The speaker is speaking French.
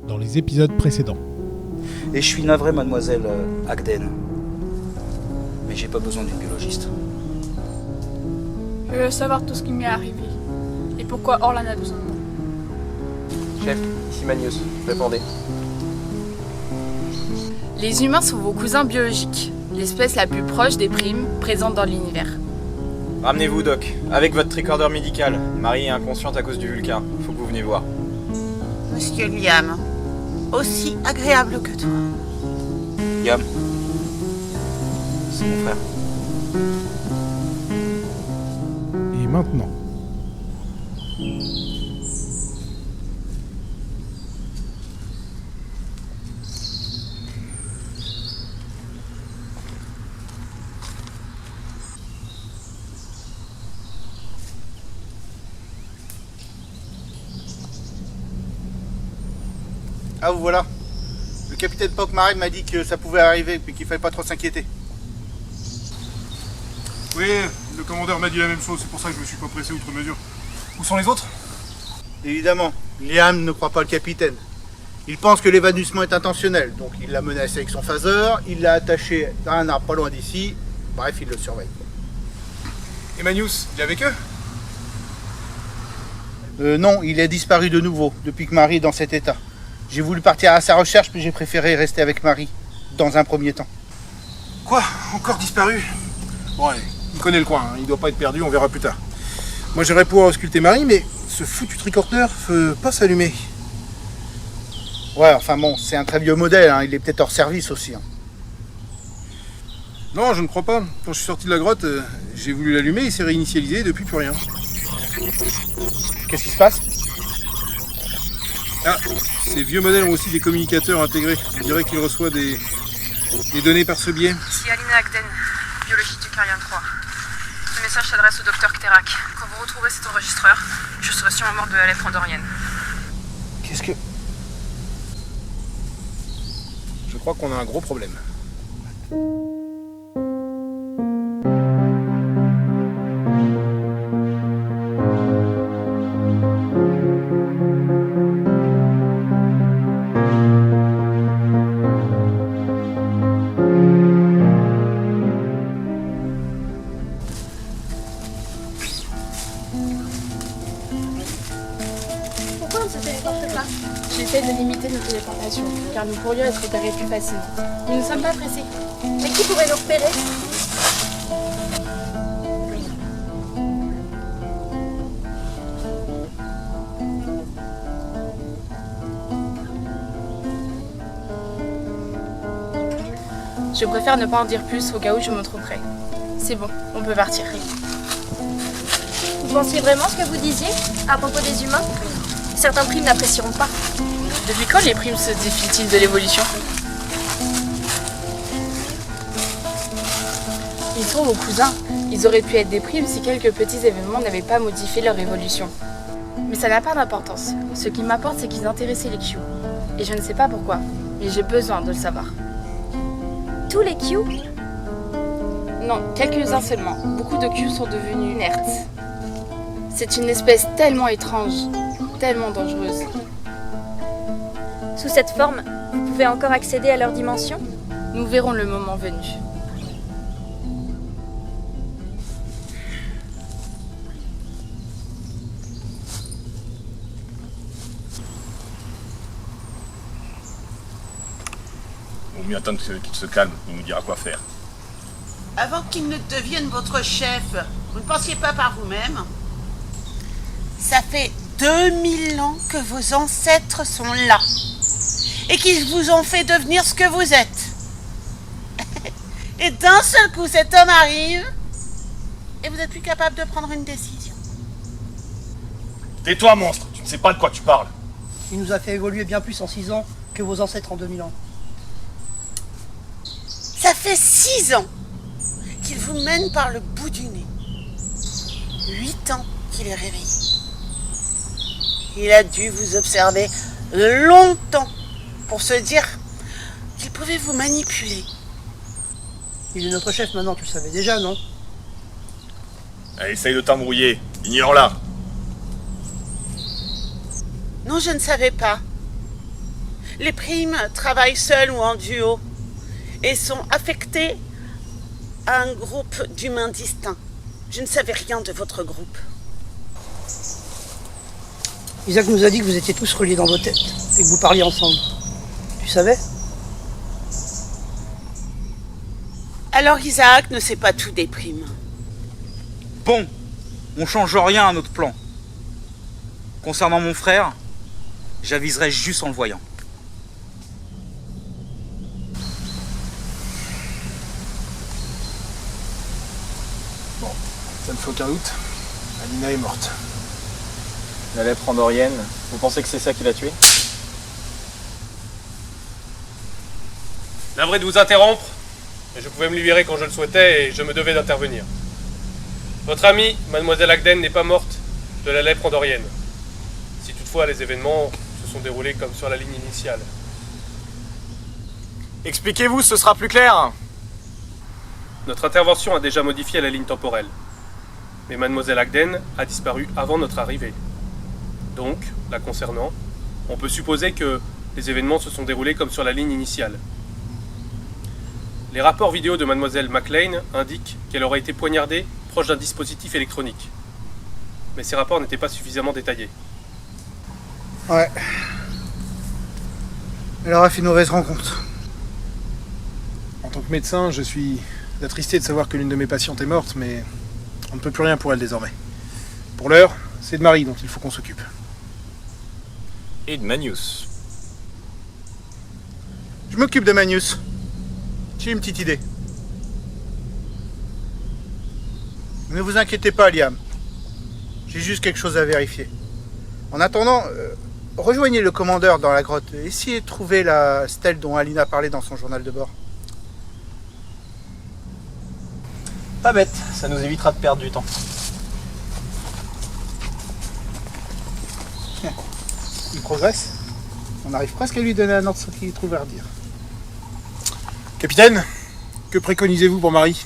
dans les épisodes précédents. Et je suis navré, mademoiselle Agden. Mais j'ai pas besoin d'une biologiste. Je veux savoir tout ce qui m'est arrivé. Et pourquoi Orlan a besoin de moi. Chef, ici Magnus, répondez. Les humains sont vos cousins biologiques, l'espèce la plus proche des primes présentes dans l'univers. Ramenez-vous, Doc, avec votre tricorder médical. Marie est inconsciente à cause du Vulcain. Faut que vous veniez voir. Monsieur Liam, aussi agréable que toi. Yam, c'est mon frère. Et maintenant, Ah, vous voilà. Le capitaine Pockmarine m'a dit que ça pouvait arriver, mais qu'il fallait pas trop s'inquiéter. Oui, le commandeur m'a dit la même chose, c'est pour ça que je me suis pas pressé outre mesure. Où sont les autres? Évidemment, Liam ne croit pas le capitaine. Il pense que l'évanouissement est intentionnel, donc il l'a menacé avec son phaser, il l'a attaché à un arbre pas loin d'ici, bref, il le surveille. Et Magnus, il est avec eux? Non, il a disparu de nouveau, depuis que Marie est dans cet état. J'ai voulu partir à sa recherche, mais j'ai préféré rester avec Marie, dans un premier temps. Quoi? Encore disparu? Bon allez, il connaît le coin, hein. Il doit pas être perdu, on verra plus tard. Moi j'aimerais pouvoir ausculter Marie, mais ce foutu tricorder peut pas s'allumer. Ouais, enfin bon, c'est un très vieux modèle, hein. Il est peut-être hors service aussi. Hein. Non, je ne crois pas. Quand je suis sorti de la grotte, j'ai voulu l'allumer, il s'est réinitialisé, et depuis plus rien. Qu'est-ce qui se passe? Ah, ces vieux modèles ont aussi des communicateurs intégrés. On dirait qu'ils reçoivent des données par ce biais. Ici Alina Agden, biologie du Carrion 3. Ce message s'adresse au docteur Kterak. Quand vous retrouverez cet enregistreur, je serai sur la mort de la lèpre andorienne. Qu'est-ce que... Je crois qu'on a un gros problème. Pourquoi on ne se téléporte pas? J'essaie de limiter nos téléportations, car nous pourrions être repérés plus facilement. Nous ne sommes pas pressés. Mais qui pourrait nous repérer? Je préfère ne pas en dire plus au cas où je me tromperais. C'est bon, on peut partir. Vous pensiez vraiment ce que vous disiez à propos des humains? Certains primes n'apprécieront pas. Depuis quand les primes se défient-ils de l'évolution? Ils sont vos cousins. Ils auraient pu être des primes si quelques petits événements n'avaient pas modifié leur évolution. Mais ça n'a pas d'importance. Ce qui m'importe, c'est qu'ils intéressaient les Q. Et je ne sais pas pourquoi, mais j'ai besoin de le savoir. Tous les Q? Non, quelques-uns seulement. Beaucoup de Q sont devenus inertes. C'est une espèce tellement étrange, tellement dangereuse. Sous cette forme, vous pouvez encore accéder à leur dimension? Nous verrons le moment venu. Vaut mieux attendre qu'il se calme, il nous dira quoi faire. Avant qu'il ne devienne votre chef, vous ne pensiez pas par vous-même? Ça fait 2000 ans que vos ancêtres sont là. Et qu'ils vous ont fait devenir ce que vous êtes. Et d'un seul coup, cet homme arrive et vous n'êtes plus capable de prendre une décision. Tais-toi, monstre, tu ne sais pas de quoi tu parles. Il nous a fait évoluer bien plus en 6 ans que vos ancêtres en 2000 ans. Ça fait 6 ans qu'il vous mène par le bout du nez. 8 ans qu'il est réveillé. Il a dû vous observer longtemps pour se dire qu'il pouvait vous manipuler. Il est notre chef maintenant, tu le savais déjà, non? Allez, essaye de t'embrouiller, ignore-la. Non, je ne savais pas. Les primes travaillent seuls ou en duo et sont affectés à un groupe d'humains distincts. Je ne savais rien de votre groupe. Isaac nous a dit que vous étiez tous reliés dans vos têtes et que vous parliez ensemble. Tu savais? Alors Isaac ne sait pas tout des primes. Bon, on change rien à notre plan. Concernant mon frère, j'aviserai juste en le voyant. Bon, ça ne fait aucun doute. Alina est morte. La lèpre andorienne, vous pensez que c'est ça qui l'a tué? Navré de vous interrompre, mais je pouvais me libérer quand je le souhaitais et je me devais d'intervenir. Votre amie, mademoiselle Agden, n'est pas morte de la lèpre andorienne. Si toutefois les événements se sont déroulés comme sur la ligne initiale. Expliquez-vous, ce sera plus clair. Notre intervention a déjà modifié la ligne temporelle. Mais mademoiselle Agden a disparu avant notre arrivée. Donc, la concernant, on peut supposer que les événements se sont déroulés comme sur la ligne initiale. Les rapports vidéo de mademoiselle McLean indiquent qu'elle aurait été poignardée proche d'un dispositif électronique. Mais ces rapports n'étaient pas suffisamment détaillés. Ouais. Elle aura fait une mauvaise rencontre. En tant que médecin, je suis attristé de savoir que l'une de mes patientes est morte, mais on ne peut plus rien pour elle désormais. Pour l'heure, c'est de Marie dont il faut qu'on s'occupe. Et de Manius. Je m'occupe de Manius. J'ai une petite idée. Ne vous inquiétez pas, Liam. J'ai juste quelque chose à vérifier. En attendant, rejoignez le commandeur dans la grotte. Essayez de trouver la stèle dont Alina parlait dans son journal de bord. Pas bête, ça nous évitera de perdre du temps. Il progresse. On arrive presque à lui donner un ordre sur ce qu'il trouve à redire. Capitaine, que préconisez-vous pour Marie?